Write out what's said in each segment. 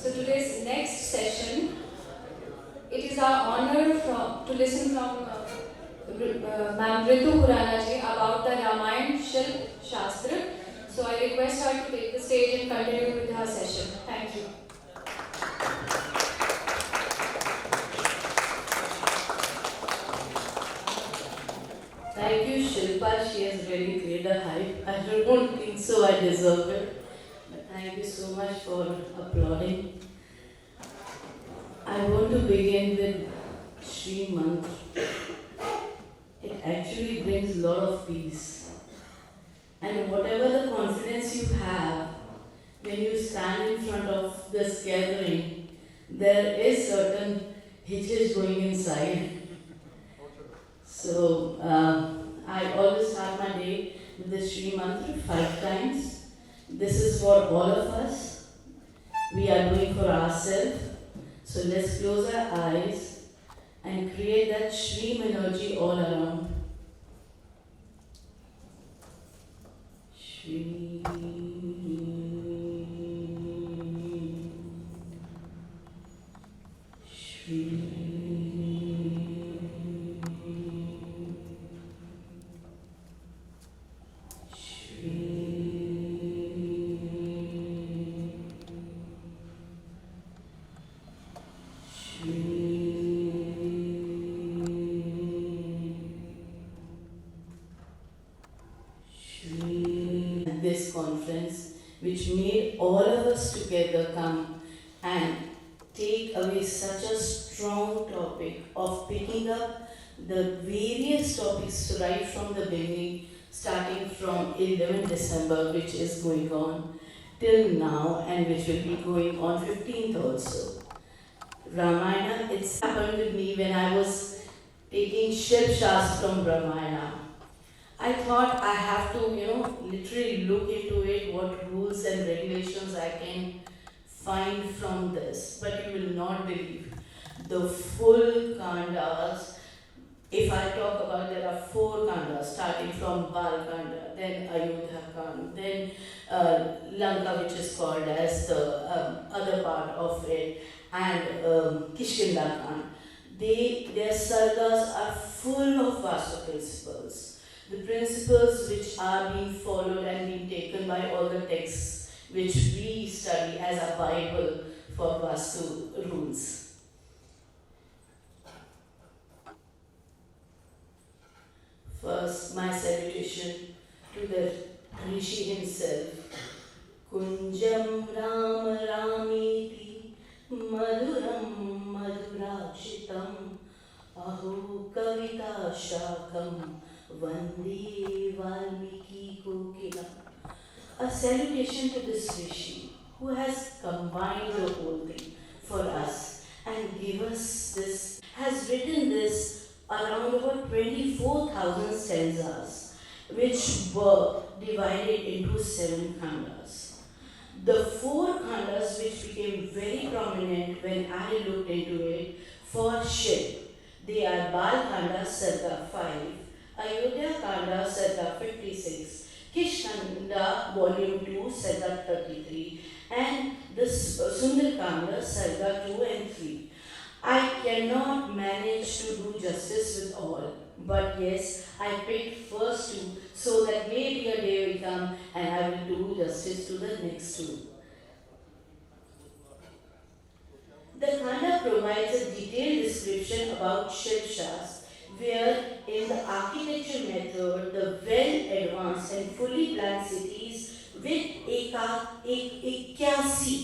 So today's next session, it is our honor to listen from Ma'am Ritu Khurana ji about the Rāmāyana Śāstra. So I request her to take the stage and continue with her session. Thank you. Thank you, Śilpa. She has really created a hype. I don't think so I deserve it. But thank you so much for applauding. I want to begin with Shri Mantra. It actually brings a lot of peace. And whatever the confidence you have, when you stand in front of this gathering, there is certain hitches going inside. So, I always start my day with the Shri Mantra 5 times. This is for all of us. We are doing for ourselves. So let's close our eyes and create that Shri energy all around. Shri. Shri. This conference, which made all of us together come and take away such a strong topic of picking up the various topics right from the beginning, starting from 11 December, which is going on till now and which will be going on 15th also. Rāmāyana, it's happened with me when I was taking Śilpa from Rāmāyana. I thought I have to, literally look into it, what rules and regulations I can find from this. But you will not believe the full kandas. If I talk about, there are 4 kandas, starting from Bal Kanda, then Ayodhya Kanda, then Lanka, which is called as the other part of it, and Kishkinda Kanda. Their sargas are full of Vastu principles. The principles which are being followed and being taken by all the texts which we study as a Bible for Vastu rules. First, my salutation to the Rishi himself. Kunjam Ram Ramiti Madhuram Madhurakshitam Aho Kavita Shakam Vande Valmiki Kokila. A salutation to this Rishi who has combined the whole thing for us and give us this, has written this around about 24,000 stanzas, which were divided into 7 khandas. The 4 khandas which became very prominent when I looked into it for Śilpa, they are Bal Khanda Sarga 5, Ayodhya Kanda Sarga 56, Kishkinda Volume 2 Sarga 33, and the Sundar Kanda Sarga 2 and 3. I cannot manage to do justice with all, but yes, I picked first 2 so that maybe a day will come and I will do justice to the next 2. The Khanda provides a detailed description about Śilpa, where in the architecture method, the well-advanced and fully planned cities with Ekyasi,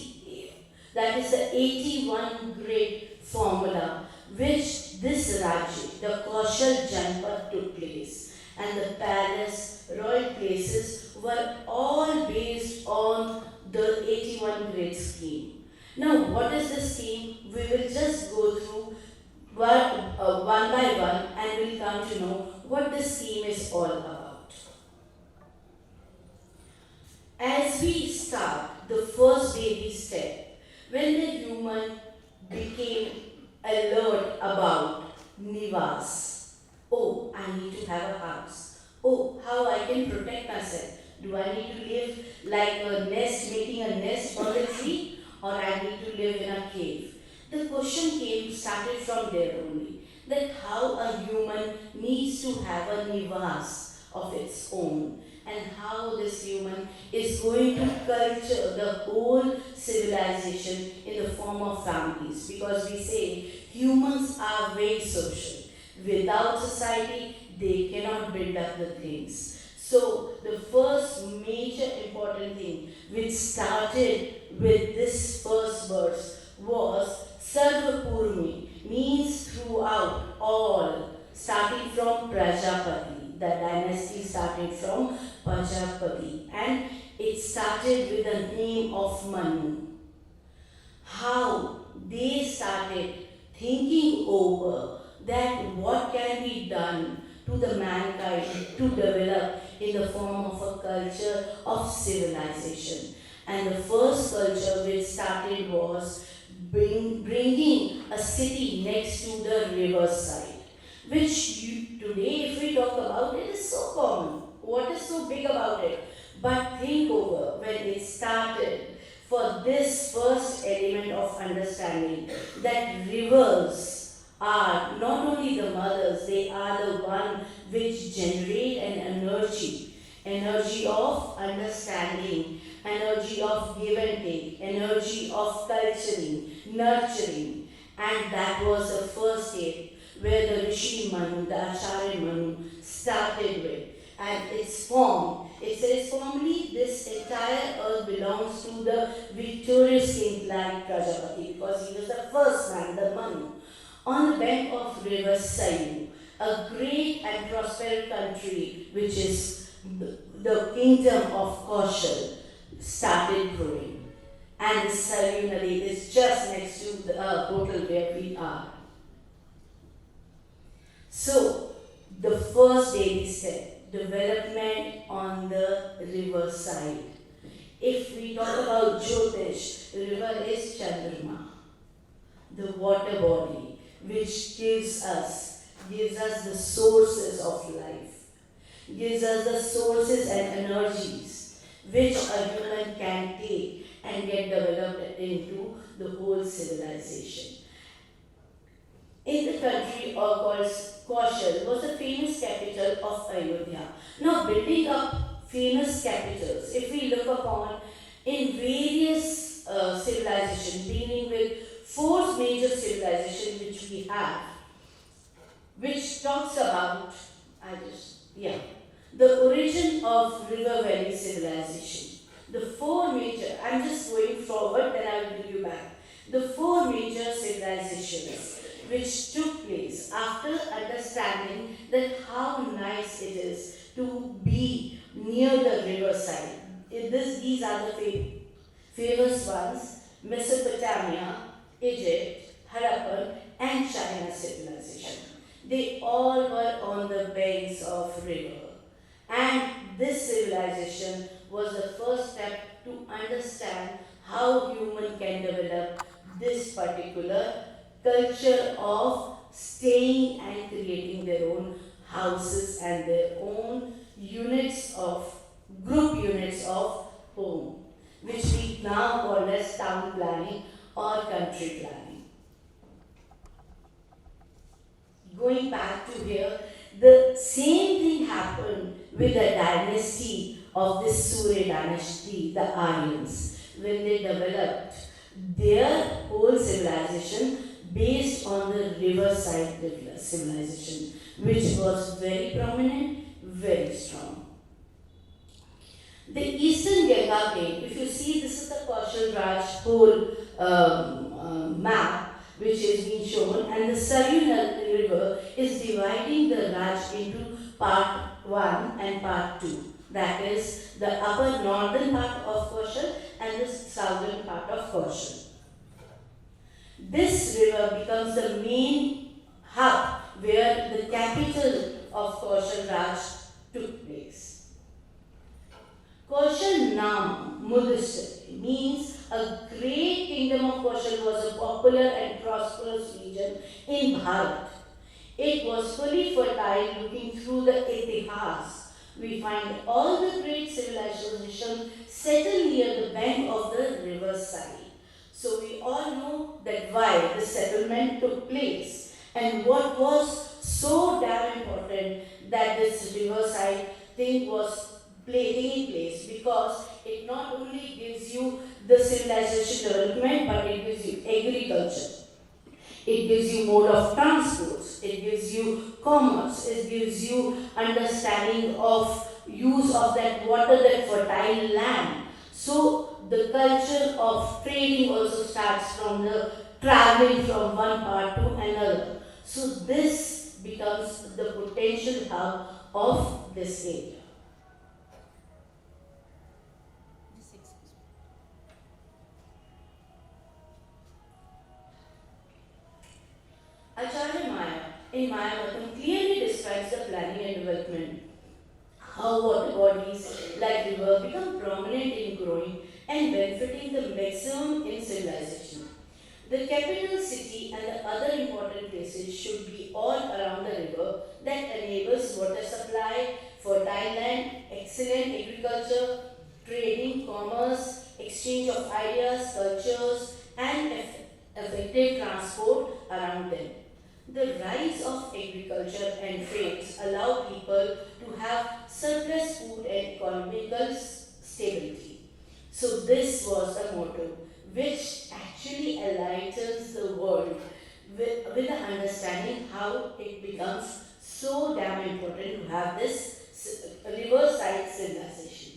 that is the 81 grid formula, which this Rajya, the Kaushal Janpad, took place, and the palace, royal places were all based on the 81 grid scheme. Now, what is the scheme? We will just go through one by one and we'll come to know what the scheme is all about. As we start the first baby step, when the human became alert about Nivas, oh, I need to have a house. Oh, how I can protect myself. Do I need to live like a nest, making a nest on the tree? Or I need to live in a cave. The question started from there only, that how a human needs to have a nivas of its own, and how this human is going to culture the whole civilization in the form of families. Because we say humans are very social. Without society, they cannot build up the things. So the first major important thing which started with this first verse was Sarvapurmi, means throughout, all, starting from Prajapati. The dynasty started from Prajapati, and it started with the name of Manu. How they started thinking over that what can be done to the mankind to develop in the form of a culture of civilization. And the first culture which started was bringing a city next to the riverside, which today, if we talk about it, is so common. What is so big about it? But think over when it started, for this first element of understanding that rivers are not only the mothers, they are the one which generate an energy of understanding, energy of give and take, energy of culturing, nurturing. And that was the first step where the Rishi Manu, the Acharya Manu started with. And its form, it says formally this entire earth belongs to the victorious king like Prajapati, because he was the first man, the Manu. On the bank of river Sayu, a great and prosperous country which is the kingdom of Kaushal started growing. And the Sayu Nadi is just next to the portal where we are. So, the first daily step, development on the river side. If we talk about Jyotish, the river is Chandrama, the water body, which gives us the sources of life, gives us the sources and energies which a human can take and get developed into the whole civilization. In the country called Kaushal was the famous capital of Ayodhya. Now, building up famous capitals, if we look upon in various civilizations, dealing with 4 major civilizations which we have, which talks about, the origin of River Valley civilization. The 4 major, I'm just going forward, then I will give you back. The 4 major civilizations which took place after understanding that how nice it is to be near the riverside. These are the famous ones: Mesopotamia, Egypt, Harappan, and China civilization. They all were on the banks of river. And this civilization was the first step to understand how human can develop this particular culture of staying and creating their own houses and their own group units of home, which we now call as town planning or country planning. Going back to here, the same thing happened with the dynasty of this Surya dynasty, the Aryans, when they developed their whole civilization based on the riverside civilization, which was very prominent, very strong. The eastern Ganga plain, if you see, this is the Kaushal Raj whole map which is being shown, and the Saryu river is dividing the Raj into part 1 and part 2. That is the upper northern part of Kaushal and the southern part of Kaushal. This river becomes the main hub where the capital of Kaushal Raj took place. Kaushal Nam Mudishtati means a great kingdom of Kaushal was a popular and prosperous region in Bharat. It was fully fertile. Looking through the Itihas, we find all the great civilizations settled near the bank of the river side. So we all know that why the settlement took place and what was so damn important that this riverside thing was taking place, because it not only gives you the civilization development, but it gives you agriculture. It gives you mode of transports, it gives you commerce, it gives you understanding of use of that water, that fertile land. So the culture of trading also starts from the traveling from one part to another. So this becomes the potential hub of this area. Acharya Maya in Mayavatam clearly describes the planning and development, how water bodies like river become prominent in growing and benefiting the maximum in civilization. The capital city and the other important places should be all around the river that enables water supply, fertile land, excellent agriculture, trading, commerce, exchange of ideas, cultures, and effective transport around them. The rise of agriculture and trades allow people to have surplus food and economical stability. So this was the motto, which actually enlightens the world with the understanding how it becomes so damn important to have this riverside civilization.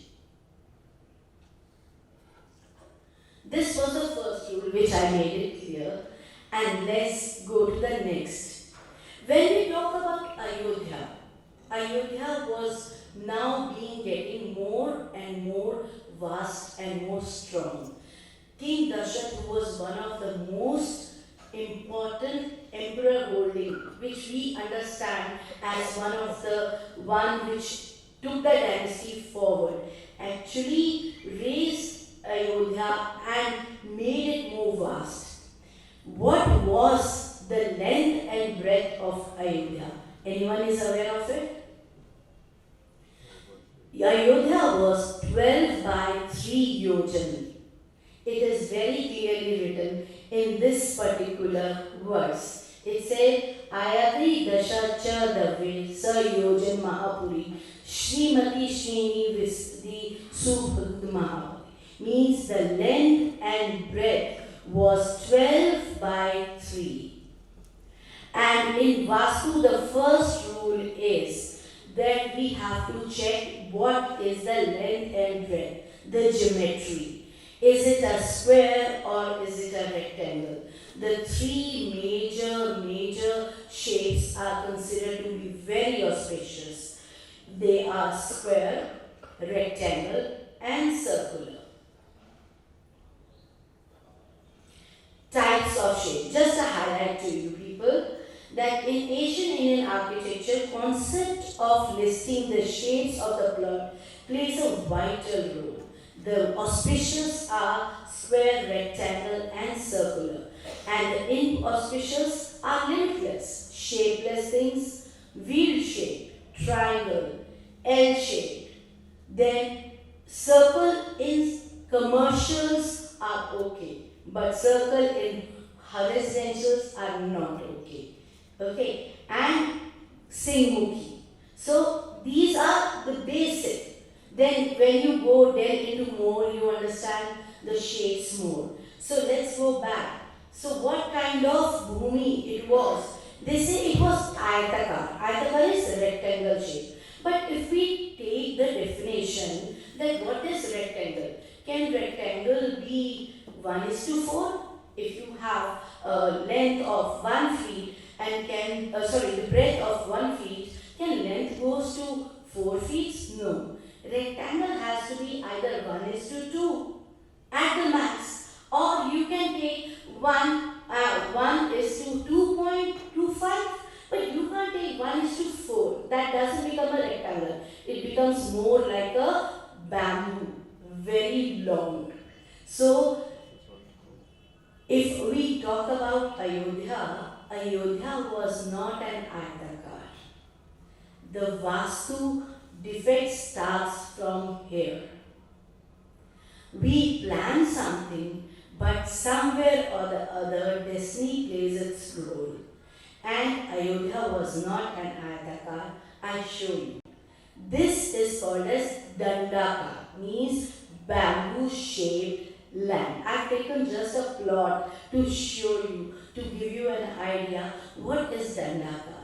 This was the first rule which I made it clear, and let's go to the next. When we talk about Ayodhya, Ayodhya was now getting more and more vast and more strong. King Dasharatha was one of the most important emperor holding, which we understand as one which took the dynasty forward, actually raised Ayodhya and made it more vast. What was the length and breadth of Ayodhya? Anyone is aware of it? Ayodhya was 12 by 3 yojan. It is very clearly written in this particular verse. It said, Ayati Dashacha Dave Sa Yojan Mahapuri Srimati Srini Visdi Subhagd Mahapuri. Means the length and breadth was 12 by 3. And in Vastu, the first rule is that we have to check what is the length and breadth, the geometry. Is it a square or is it a rectangle? The three major shapes are considered to be very auspicious. They are square, rectangle, and circular. Types of shape. Just a highlight to you people that in ancient Indian architecture, concept of listing the shapes of the plot plays a vital role. The auspicious are square, rectangle, and circular, and the inauspicious are limitless, shapeless things, wheel shape, triangle, L shape. Then circle in commercials are okay, but circle in residentials are not okay. Okay, and Singmukhi. So these are the basic. Then when you go into more, you understand the shapes more. So let's go back. So what kind of bhumi it was? They say it was ayatakar. Ayatakar is a rectangle shape. But if we take the definition, then what is rectangle? Can rectangle be 1:4? If you have a length of 1 feet and the breadth of 1 feet, can length goes to 4 feet? No. Rectangle has to be either 1:2 at the max, or you can take 1:2.25, but you can't take 1:4. That doesn't become a rectangle. It becomes more like a bamboo, very long. So, if we talk about Ayodhya, Ayodhya was not an ayatakar. The Vastu defect starts from here. We plan something, But somewhere or the other, destiny plays its role. And Ayodhya was not an Ayatakar, I show you. This is called as Dandaka, means bamboo shaped land. I've taken just a plot to show you, to give you an idea what is Dandaka.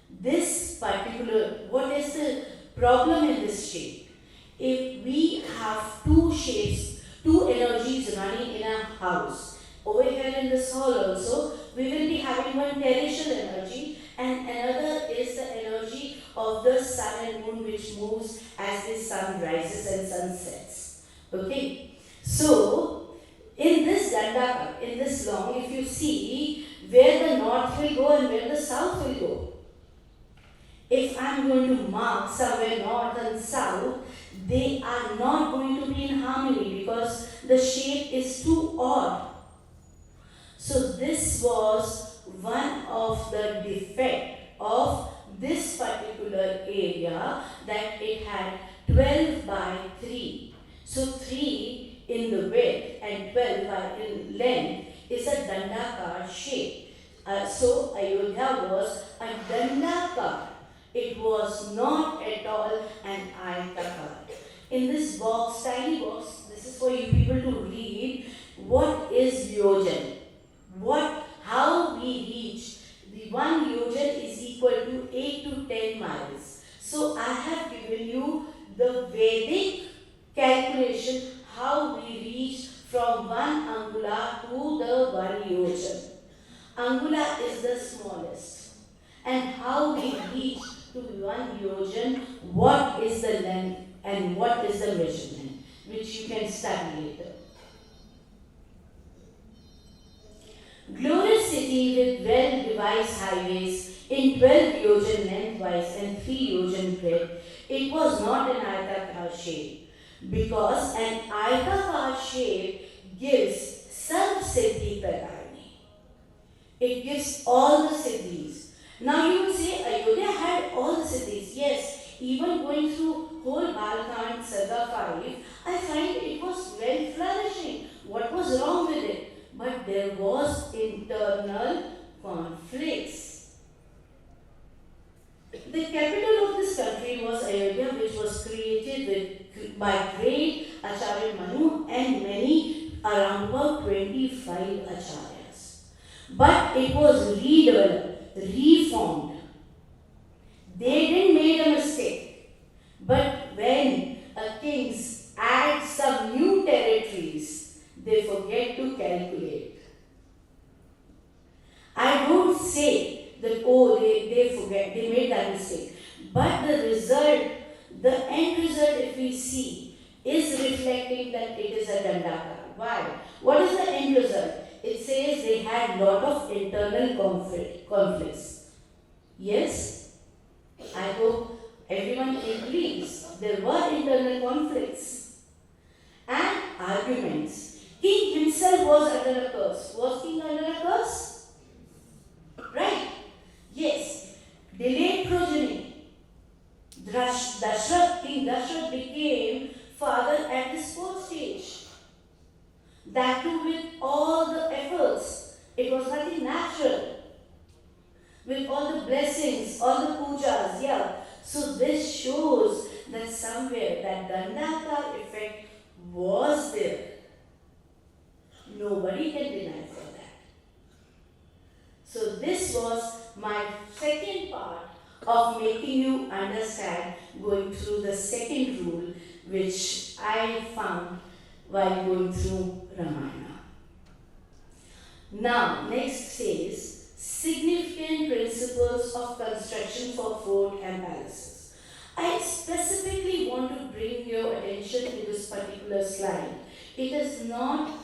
This particular, what is the problem in this shape? If we have two shapes, two energies running in a house, over here in this hall also, we will be having one terrestrial energy and another is the energy of the sun and moon which moves as the sun rises and sun sets. Okay? So, in this Dandaka, in this long, if you see where the north will go and where the south will go. If I am going to mark somewhere north and south, they are not going to be in harmony because the shape is too odd. So this was one of the defect of this particular area, that it had 12 by 3. So 3 in the width and 12 by in length is a Dandaka shape. So Ayodhya was a Dandaka. It was not at all an Ayatakar. In this box, tiny box, this is for you people to read what is yojan. How we reach. The 1 yojan is equal to 8 to 10 miles. So I have given you the Vedic calculation how we reach from 1 angula to the 1 yojan. Angula is the smallest. And how we reach to 1 yojan, what is the length and what is the measurement, which you can study later. Glorious city with well-devised highways in 12 yojan lengthwise and 3 yojan breadth, it was not an Ayatakar shape, because an Ayatakar shape gives Sarv Siddhi Pradani. It gives all the siddhis. Now you will say Ayodhya had all the siddhis. Yes, even going through whole Balkand, Sarga 5, I find it was well flourishing. What was wrong with it? But there was internal conflicts. The capital of this country was Ayodhya, which was created by great Acharya Manu and many, around about 25 Acharyas. But it was redeveloped, reformed. They didn't make a mistake. But when a king adds some new territories, they forget to calculate. I don't say that, oh, they forget, they made that mistake. But the result, the end result, if we see, is reflecting that it is a Dandaka. Why? What is the end result? It says they had lot of internal conflicts. Yes? I hope everyone agrees. There were internal conflicts and arguments. King himself was under a curse. Was king under a curse? Right? Yes. Delayed progeny. King Dashrath became father at this 4th stage. That too with all the efforts. It was nothing natural. With all the blessings, all the pujas, yeah. So this shows that somewhere that Dandaka effect was there. Nobody can deny for that. So this was my second part of making you understand, going through the second rule which I found while going through Rāmāyana. Now, next says, significant principles of construction for fort and palaces. I specifically want to bring your attention to this particular slide. It is not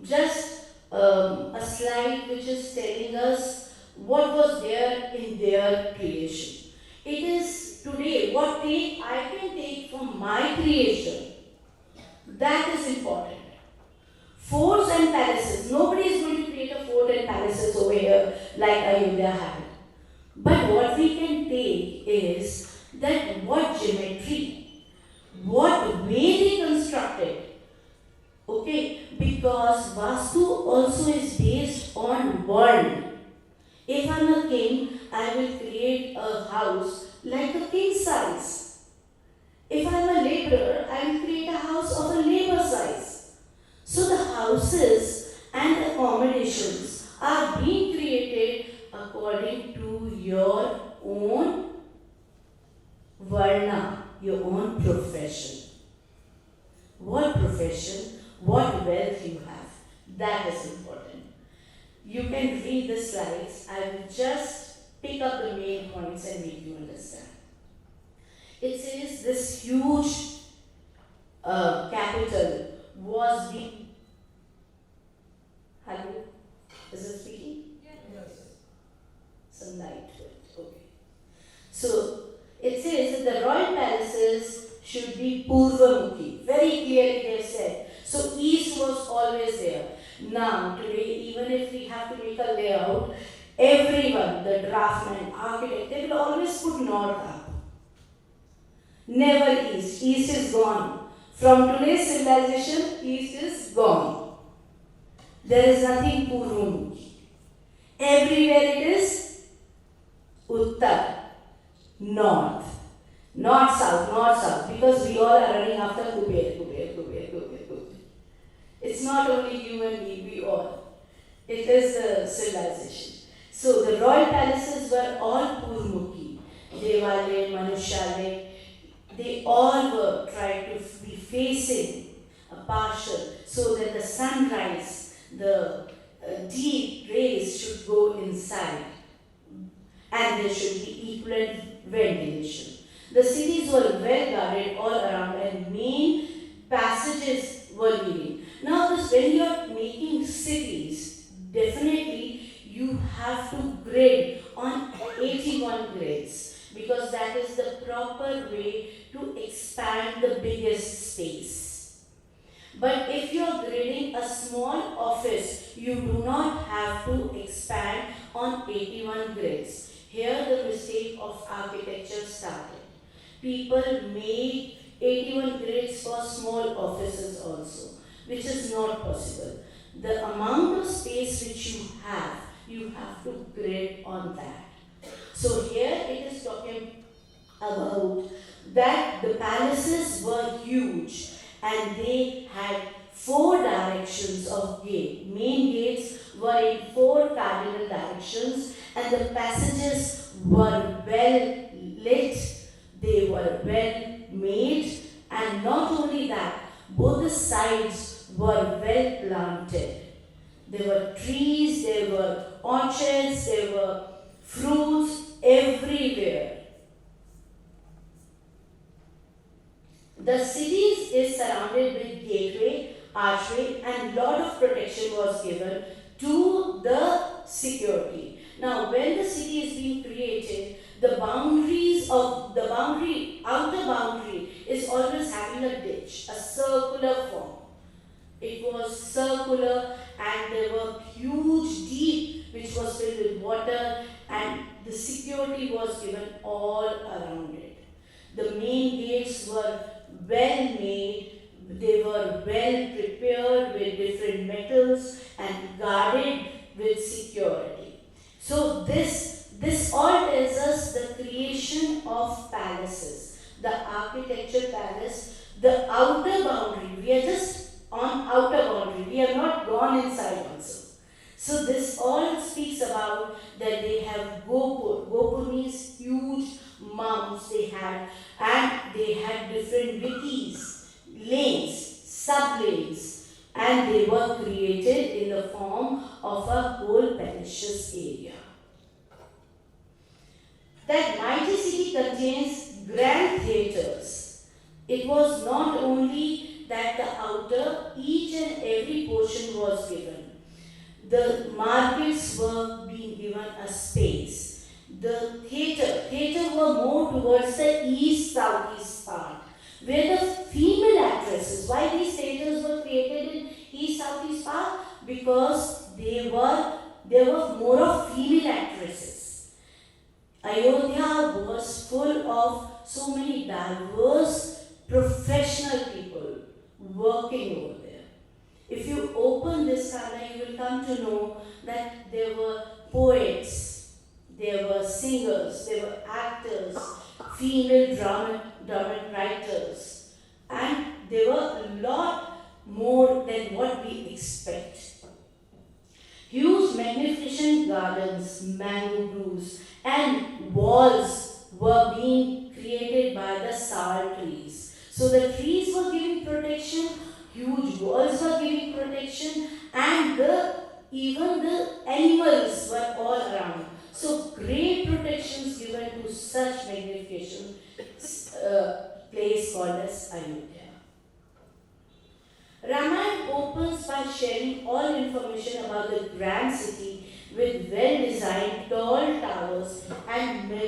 just a slide which is telling us what was there in their creation. It is today what I can take from my creation. That is important. Forts and palaces. Nobody is going to create a fort and palaces over here like Ayodhya had. But what we can take is that what geometry, what way they constructed, Okay, because Vastu also is based on Varna. If I'm a king, I will create a house like a king size. If I'm a laborer, I will create a house of a labor size. So the houses and accommodations are being created according to your own Varna, your own profession. What profession, what wealth you have, that is important. You can read the slides. I will just pick up the main points and make you understand. It says this huge capital was being. Hello? Is it speaking? Yes. Some light to it. Okay. So it says that the royal palaces should be Purvamukhi. Very clearly they have said. So east was always there. Now, today, even if we have to make a layout, everyone, the draftsman, architect, they will always put north up. Never east. East is gone. From today's civilization, east is gone. There is nothing Purvamukhi. Everywhere it is Uttar, north. Not south, because we all are running after Kuber. It's not only you and me, we all. It is the civilization. So the royal palaces were all Purmukhi. Devale, Manushale, they all were trying to be facing a partial so that the sunrise, the deep rays should go inside and there should be equal ventilation. The cities were well guarded all around and main passages were leading. Now when you are making cities, definitely you have to grid on 81 grids because that is the proper way to expand the biggest space. But if you are grading a small office, you do not have to expand on 81 grids. Here the mistake of architecture started. People made 81 grids for small offices also, which is not possible. The amount of space which you have to grid on that. So here it is talking about that the palaces were huge and they had 4 directions of gate. Main gates were in 4 cardinal directions and the passages were well lit. They were well made, and not only that, both the sides were well planted. There were trees, there were orchards, there were fruits everywhere. The city is surrounded with gateway, archway, and lot of protection was given to the security. Now, when the city is being created, the outer boundary is always having a ditch, a circular form. It was circular and there were huge deep which was filled with water and the security was given all around it. The main gates were well made, they were well prepared with different metals and guarded with security. So this all tells us the creation of palaces, the architecture palace, the outer boundary. We are just on outer boundary. We have not gone inside also. So this all speaks about that they have gopur. Gopur means huge mounds they had, and they had different wikis, lanes, sub-lanes, and they were created in the form of a whole palacious area. That mighty city contains grand theatres. It was not only that the outer, each and every portion was given. The markets were being given a space. The theatre were more towards the east-southeast part, where the female actresses, why these theatres were created in east-southeast part? Because there were more of female actresses. Ayodhya was full of so many diverse professional people working over there. open this Khurana, you will come to know that there were poets, there were singers, there were actors, female drama writers, and there were a lot more than what we expect. Huge magnificent gardens, mango groves, and walls were being created by the sal trees. So the trees were giving protection, huge walls were giving protection, and even the animals were all around. So great protections given to such magnificent place called as Ayodhya. Rāmāyana opens by sharing all information about the grand city with well-designed tall towers and their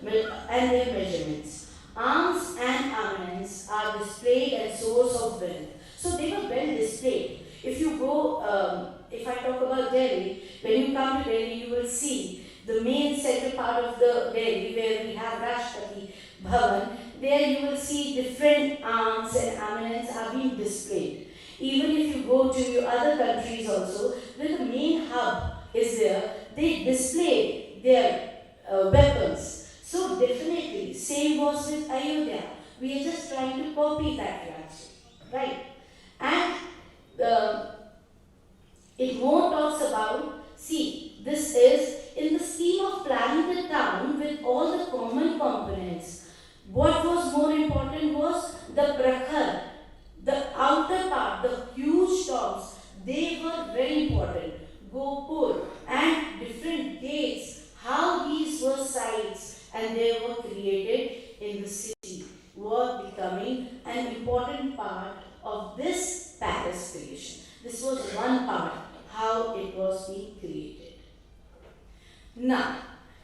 measurements. Arms and armaments are displayed as source of wealth. So they were well displayed. If you go, if I talk about Delhi, when you come to Delhi, you will see the main central part of the Delhi where we have Rashtrapati Bhavan. There you will see different arms and armaments are being displayed. Even if you go to your other countries also, where the main hub is there, they display their weapons. So definitely, same was with Ayodhya. We are just trying to copy that philosophy, right? And it more talks about, see, this is in the scheme of planning the town with all the common components. What was more important was the prakhar, the outer part, the huge tops, they were very important. Gopur and different gates, how these were sites and they were created in the city were becoming an important part of this palace creation. This was one part, how it was being created. Now,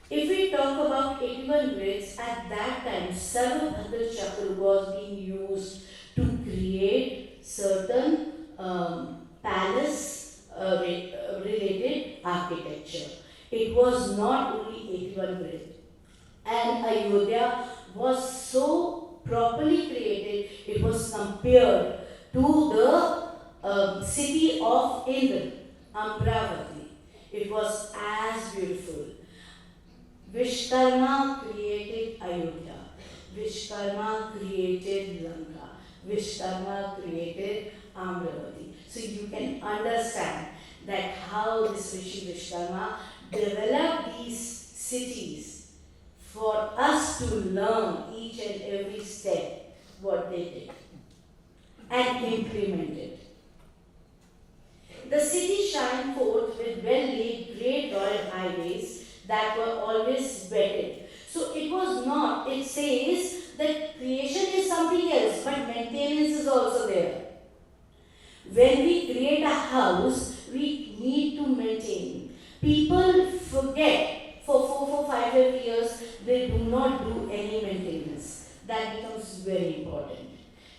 if we talk about 81 grids, at that time, Sarvabhadra Chakra was being used to create certain palace related architecture. It was not only 81 grid. And Ayodhya was so properly created, it was compared to the city of Indra, Amravati. It was as beautiful. Vishkarma created Ayodhya. Vishkarma created Lanka. Vishkarma created Amravati. So you can understand that how this Rishi Vishkarma developed these cities for us to learn each and every step what they did and implemented. The city shined forth with well-laid great royal highways that were always vetted. So it was not, it says that creation is something else, but maintenance is also there. When we create a house, we need to maintain. People forget for 5 years, they do not do any maintenance. That becomes very important.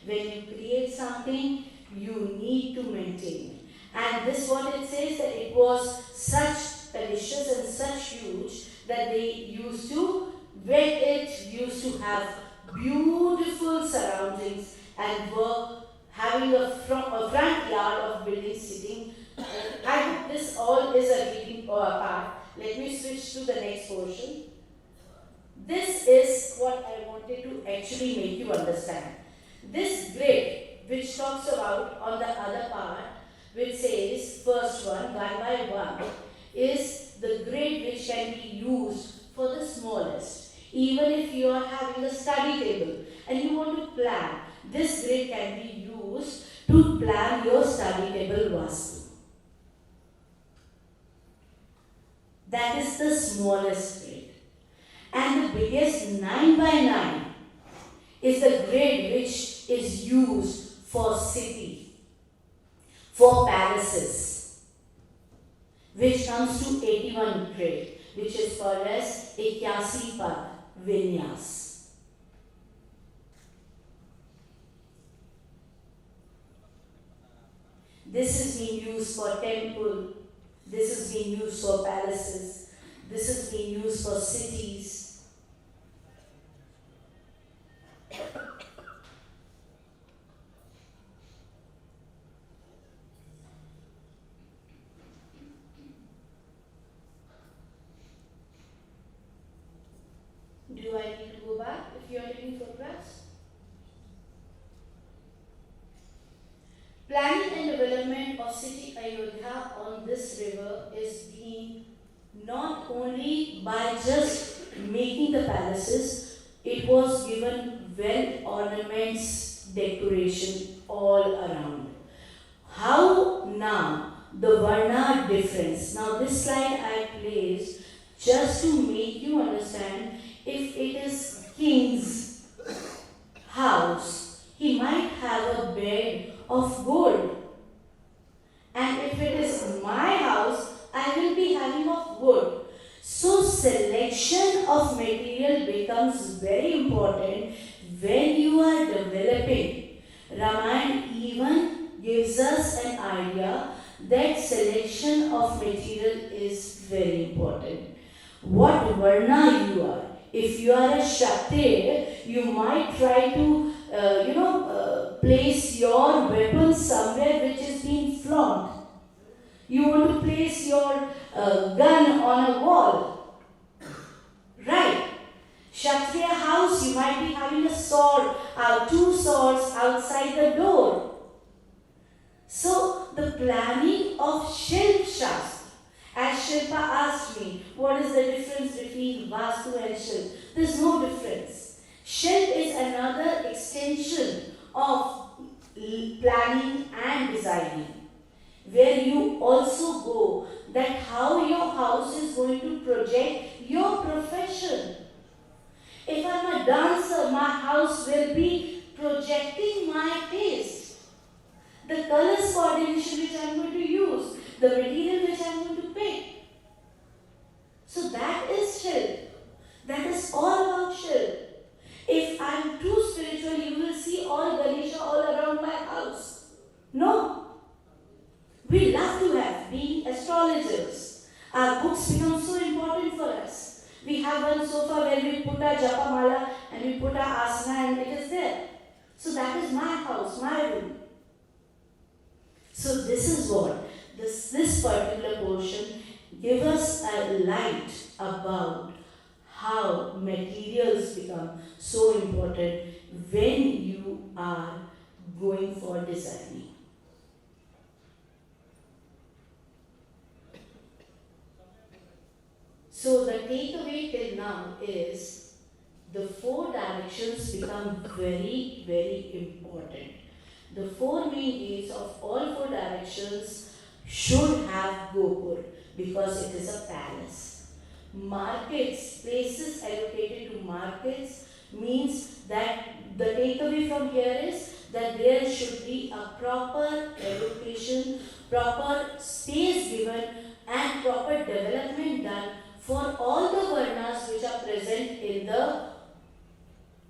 When you create something, you need to maintain. And this what it says, that it was such delicious and such huge that they used to wet it, used to have beautiful surroundings and were having a front yard of building sitting. I hope this all is a reading part. Let me switch to the next portion. This is what I wanted to actually make you understand. This grid, which talks about on the other part, which says first one by one, is the grid which can be used for the smallest. Even if you are having a study table and you want to plan, this grid can be used to plan your study table vastu. That is the smallest grid. And the biggest 9 by 9 is the grid which is used for city, for palaces, which comes to 81 grid, which is called as Ikyasi Pad Vinyas. This is being used for temple, this is being used for palaces, this is being used for cities. development of city Ayodhya on this river is being not only by just making the palaces, it was given well ornaments, decoration all around. How now the Varna difference? Now this slide I placed just to make you understand if it is king's house, he might have a bed of gold. And if it is my house, I will be having of wood. So selection of material becomes very important when you are developing. Ramayana even gives us an idea that selection of material is very important. What Varna you are. If you are a Kshatriya, you might try to place your weapon somewhere which is being flaunt. You want to place your gun on a wall. Right. Kshatriya house, you might be having a sword, two swords outside the door. So the planning of Śilpa, as Śilpa asked me, what is the difference between Vastu and Śilp? There's no difference. Śilp is another extension of planning and designing, where you also go that how your house is going to project your profession. If I'm a dancer, my house will be projecting my taste. The colors coordination which I'm going to use, the material which I'm going to pick. So that is Śilp. That is all about Śilp. If I'm too spiritual, you will see all Ganesha all around my house. No. We love to have, being astrologers. Our books become so important for us. We have one sofa where we put our japa mala and we put our asana and it is there. So that is my house, my room. So this is what, this particular portion gives us a light about how materials become so important when you are going for designing. So the takeaway till now is the four directions become very, very important. The four main gates of all four directions should have Gopur because it is a palace. Markets, places allocated to markets means that the takeaway from here is that there should be a proper allocation, proper space given and proper development done for all the varnas which are present in the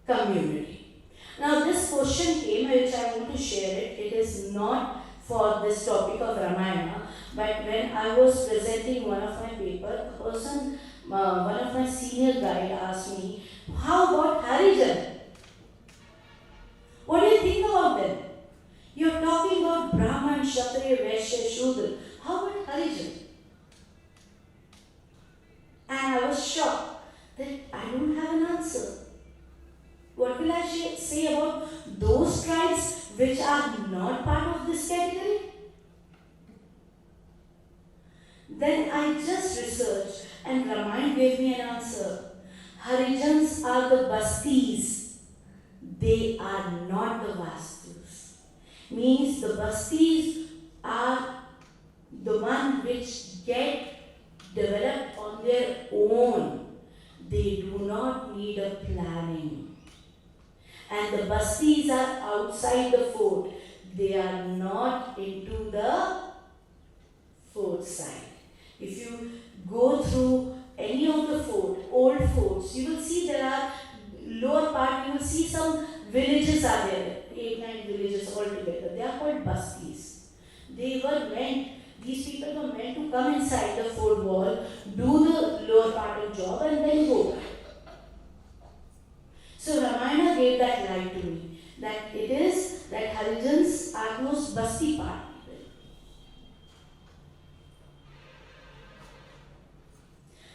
community. Now this question came which I want to share it. It is not for this topic of Ramayana, but when I was presenting one of my paper, a person, one of my senior guide asked me, how about Harijan? What do you think about them? You're talking about Brahman, Kshatriya, Vaishya, Shudra. How about Harijan? And I was shocked that I don't have an answer. What will I say about those tribes which are not part of this category? Then I just researched and Ramayana gave me an answer. Harijans are the Bastis. They are not the Vastus. Means the Bastis are the one which get developed on their own. They do not need a planning. And the Bastis are outside the fort. They are not into the fort side. If you go through any of the old forts, you will see there are lower part, you will see some villages are there, 8-9 villages all together. They are called Bastis. These people were meant to come inside the fort wall, do the lower part of job and then go back. So Ramayana gave that light to me, that it is that Harijans are those Basti part people.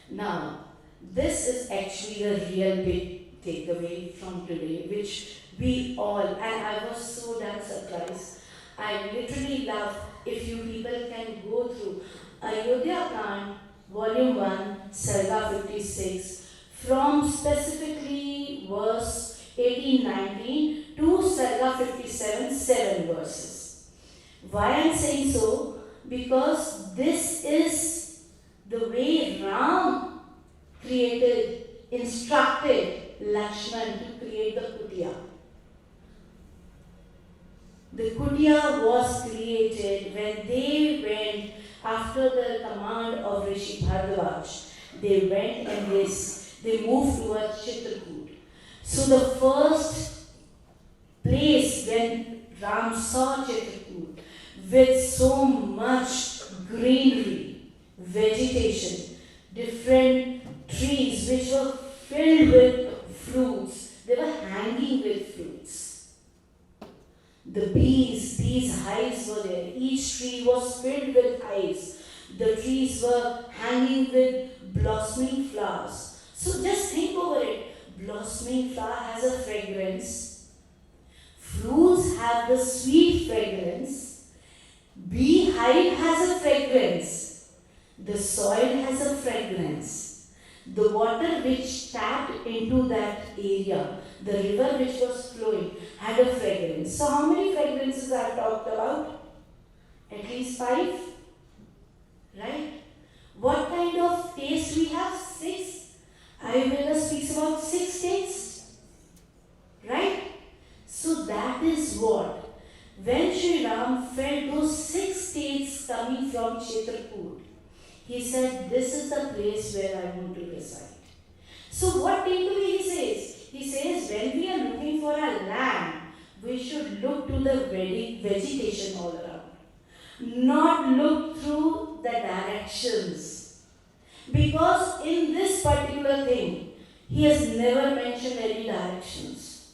Now, this is actually the real big takeaway from today, which we all, and I was so damn surprised. I literally love if you people can go through Ayodhya Kand, Volume 1, Sarga 56, from specifically verse 18-19 to Sarga 57, 7 verses. Why I am saying so? Because this is the way Ram instructed Lakshman to create the kutia. The kutia was created when they went after the command of Rishi Bhardwaj. They went and they moved towards Chitrakoot. So the first place when Ram saw Chitrakoot with so much greenery, vegetation, different trees which were filled with fruits, they were hanging with fruits. The bees hives were there. Each tree was filled with hives. The trees were hanging with blossoming flowers. So just think over it. Blossoming flower has a fragrance. Fruits have the sweet fragrance. Bee hive has a fragrance. The soil has a fragrance. The water which tapped into that area, the river which was flowing, had a fragrance. So how many fragrances I have talked about? At least 5? Right? What kind of taste we have? 6. Ayurveda speaks about 6 tastes. Right? So that is what. When Sri Ram felt those 6 states coming from Chitrakoot, he said, this is the place where I want to reside. So what takeaway he says? He says, when we are looking for a land, we should look to the vegetation all around. Not look through the directions. Because in this particular thing, he has never mentioned any directions.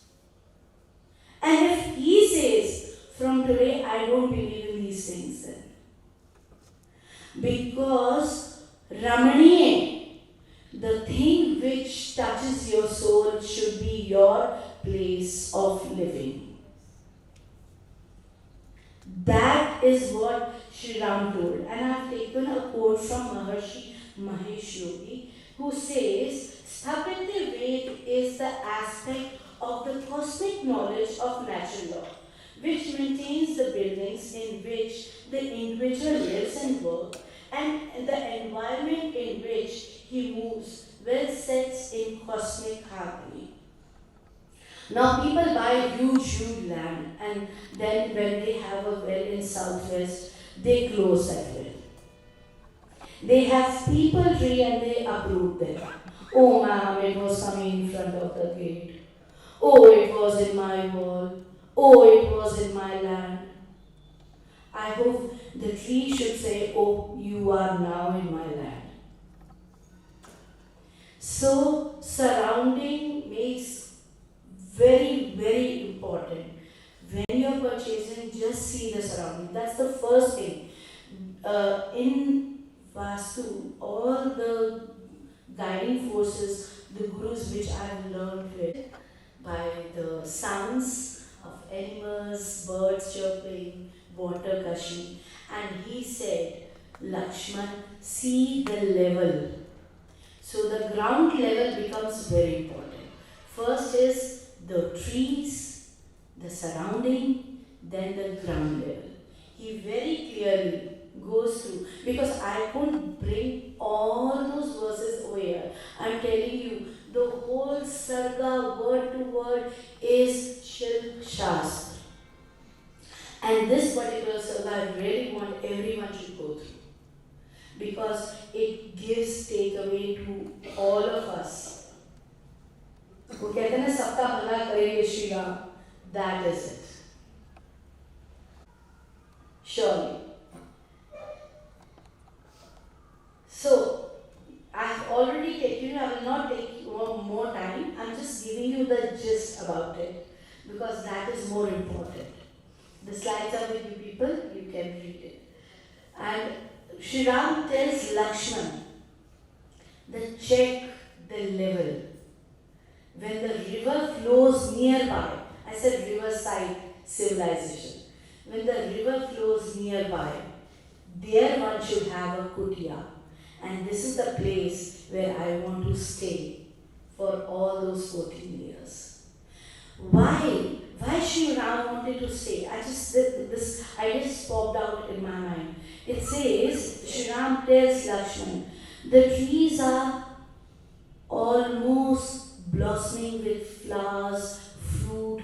And if he says, from today I don't believe in these things then. Because Ramaniya, the thing which touches your soul should be your place of living. That is what Sri Ram told. And I have taken a quote from Maharishi Mahesh Yogi, who says, Sthapitya Ved is the aspect of the cosmic knowledge of natural law, which maintains the buildings in which the individual lives and works, and the environment in which he moves well sets in cosmic harmony. Now people buy huge land, and then when they have a well in southwest, they close that well. They have people tree and they uproot them. Oh ma'am, it was coming in front of the gate. Oh, it was in my wall. Oh, it was in my land. I hope the tree should say, oh, you are now in my land. So, surrounding makes very important. When you are purchasing, just see the surrounding. That's the first thing. In Vastu, all the guiding forces, the gurus which I have learned with, by the sounds of animals, birds chirping, water gushing, and he said, Lakshman, see the level. So the ground level becomes very important. First is the trees, the surrounding, then the ground level. He very clearly goes through, because I couldn't bring all those verses over here. I'm telling you, the whole sarga, word to word, is Śāstra. And this particular sarga, I really want everyone to go through, because it gives takeaway to all of us. वो कहते हैं सबका भला करेंगे Shri Ram. That is it. Surely. So, I have already taken you, I will not take more time. I'm just giving you the gist about it, because that is more important. The slides are with you people, you can read it. And Sri Ram tells Lakshman that check the level. When the river flows nearby, I said riverside civilization. when the river flows nearby, there one should have a kutia. And this is the place where I want to stay for all those 14 years. Why? Why Sri Ram wanted to stay? This idea just popped out in my mind. It says, Sri Ram tells Lakshman, the trees are almost blossoming with flowers, fruit.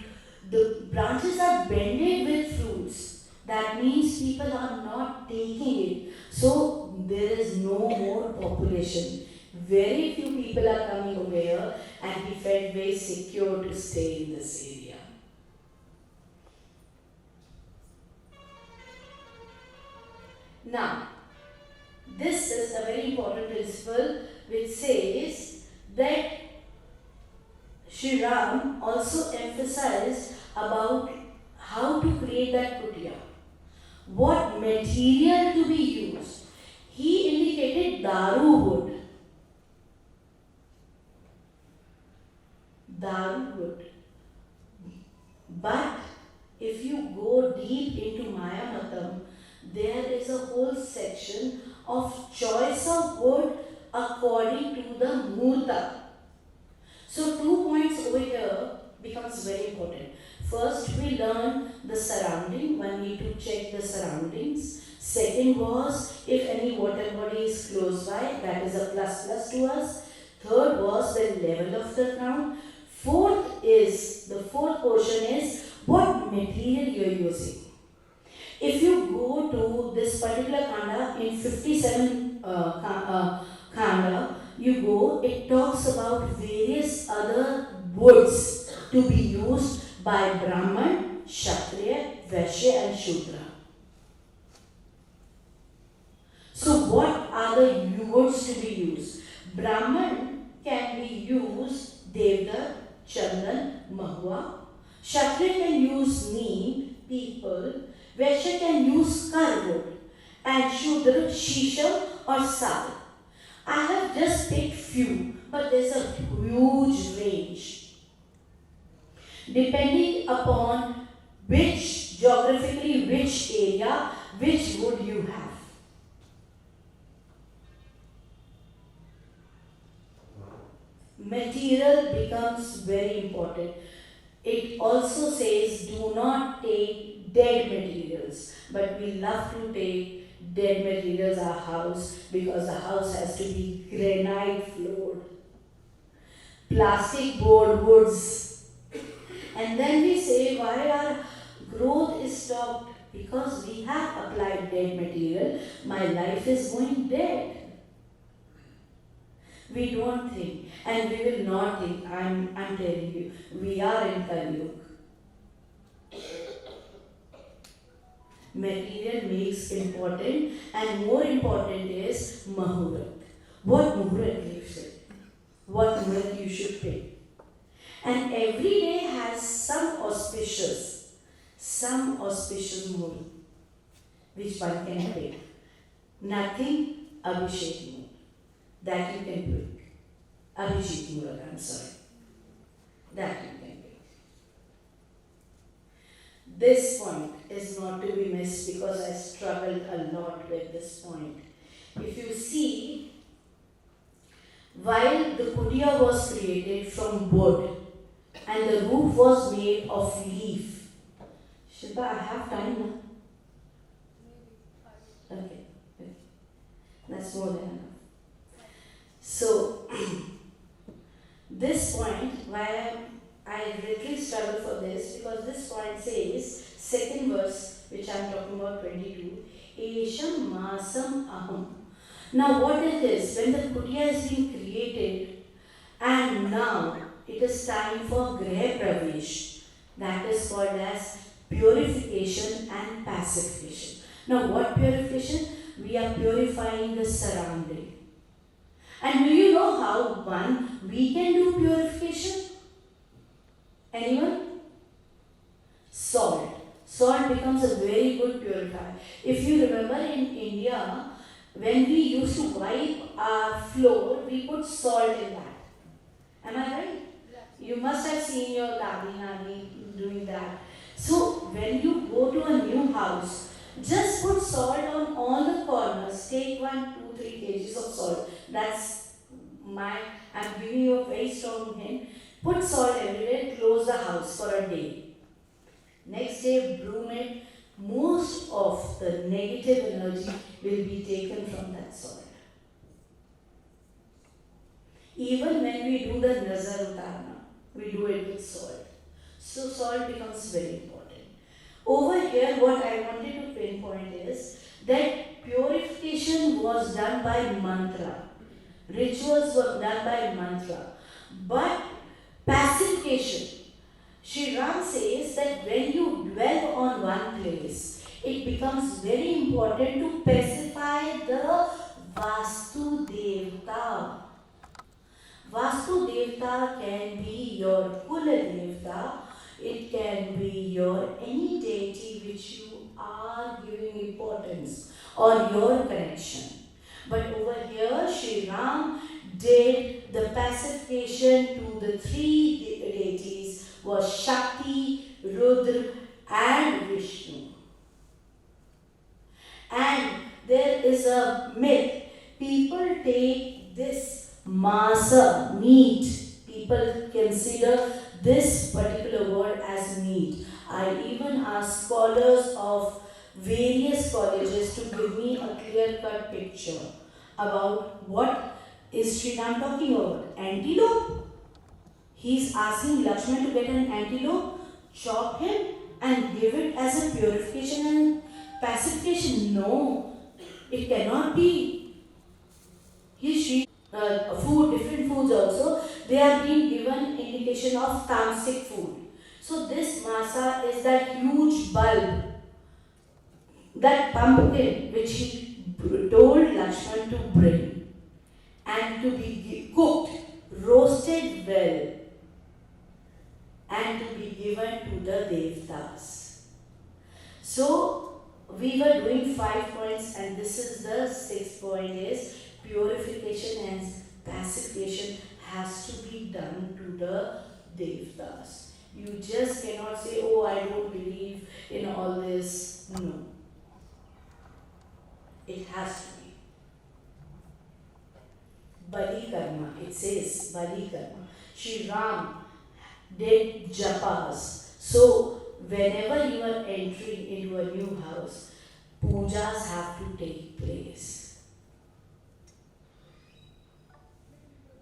The branches are bended with fruits. That means people are not taking it. So there is no more population. Very few people are coming over here, and he felt very secure to stay in this area. Now, this is a very important principle which says that Sri Ram also emphasized about how to create that kutia. What material to be used. He indicated daru wood. Daru wood. But if you go deep into Mayamatam, there is a whole section of choice of wood according to the murta. So 2 points over here becomes very important. First, we learn the surrounding. One need to check the surroundings. Second was, if any water body is close by, that is a plus to us. Third was the level of the ground. The fourth portion is what material you are using. If you go to this particular khanda, in 57 khanda, it talks about various other woods to be used by Brahman, Kshatriya, Vaishya and Shudra. So what are the woods to be used? Brahman can be used Devdar, Chandan, Mahua. Kshatriya can use neem, people. Vaishya can use karwood. And Shudra, Shisham or Sal. I have just picked few, but there's a huge range. Depending upon geographically which area, which wood you have. Material becomes very important. It also says do not take dead materials, but we love to take dead materials our house because the house has to be granite floored. Plastic board woods. And then we say why our growth is stopped? Because we have applied dead material. My life is going dead. We don't think, and we will not think. I'm telling you, we are in Kali Yuga. Material makes important, and more important is Muhurat. What Muhurat you should, what Muhurat you should pick. And every day has some auspicious Muhurat, which one can pick. Nothing Abhishek Muhurat. That you can pick. Abhijit Muhurat, I'm sorry. That you can pick. This point is not to be missed because I struggled a lot with this point. If you see, while the kutia was created from wood and the roof was made of leaf. Śilpa, I have time now? Okay. That's more than enough. So, this point, why I literally struggle for this, because this point says, second verse, which I am talking about 22, Esham Masam Aham. Now what it is, when the kutia is being created, and now it is time for Graha Pravesh, that is called as purification and pacification. Now what purification? We are purifying the surrounding. And do you know how we can do purification? Anyone? Salt. Salt becomes a very good purifier. If you remember in India, when we used to wipe our floor, we put salt in that. Am I right? You must have seen your dadi nani doing that. So when you go to a new house, just put salt on all the corners. Take 1, 2, 3 kgs of salt. That's I'm giving you a very strong hint. Put salt everywhere, close the house for a day. Next day, broom it. Most of the negative energy will be taken from that soil. Even when we do the nazar utarna, we do it with salt. So salt becomes very important. Over here, what I wanted to pinpoint is that purification was done by mantra. Rituals were done by mantra. But pacification, Sri Ram says that when you dwell on one place, it becomes very important to pacify the Vastu Devta. Vastu Devta can be your Kula Devta, it can be your any deity which you are giving importance or your connection. But over here, Sri Ram did the pacification to the three deities was Shakti, Rudra and Vishnu. And there is a myth. People take this masa, meat. People consider this particular word as meat. I even asked scholars of various colleges to give me a clear-cut picture about what is Sri Ram talking about. Antelope? He's asking Lakshman to get an antelope, chop him and give it as a purification and pacification. No, it cannot be. Food, different foods also, they are being given indication of tamasic food. So this masa is that huge bulb, that pumpkin which he told Lakshman to bring and to be cooked, roasted well and to be given to the devtas. So we were doing 5 points and this is the 6th point is purification and pacification has to be done to the devtas. You just cannot say, oh, I don't believe in all this. No. It has to be. Bali karma, it says Bali karma. Sri Ram did japas. So whenever you are entering into a new house, pujas have to take place.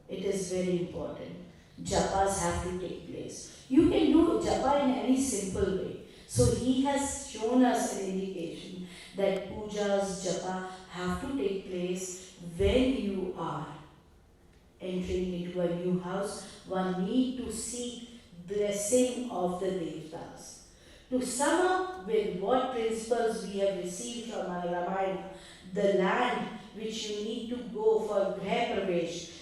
It is very important. Japas have to take place. You can do japa in any simple way. So he has shown us an indication that pujas, japa have to take place when you are entering into a new house. One need to seek blessing of the devtas. To sum up with what principles we have received from our Rāmāyana, the land which you need to go for Greh Pravesh,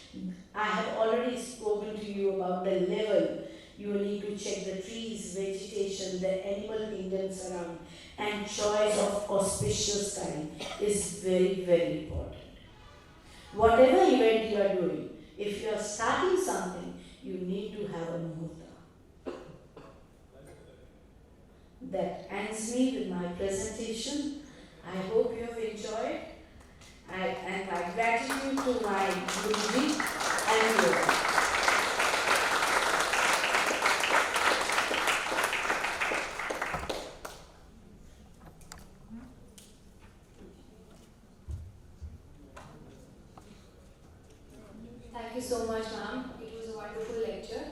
I have already spoken to you about the level. You need to check the trees, vegetation, the animal kingdoms around, and choice of auspicious time is very, very important. Whatever event you are doing, if you are starting something, you need to have a muhurta. That ends me with my presentation. I hope you have enjoyed. And my gratitude to my Guruji and you. Thank you so much, ma'am. It was a wonderful lecture.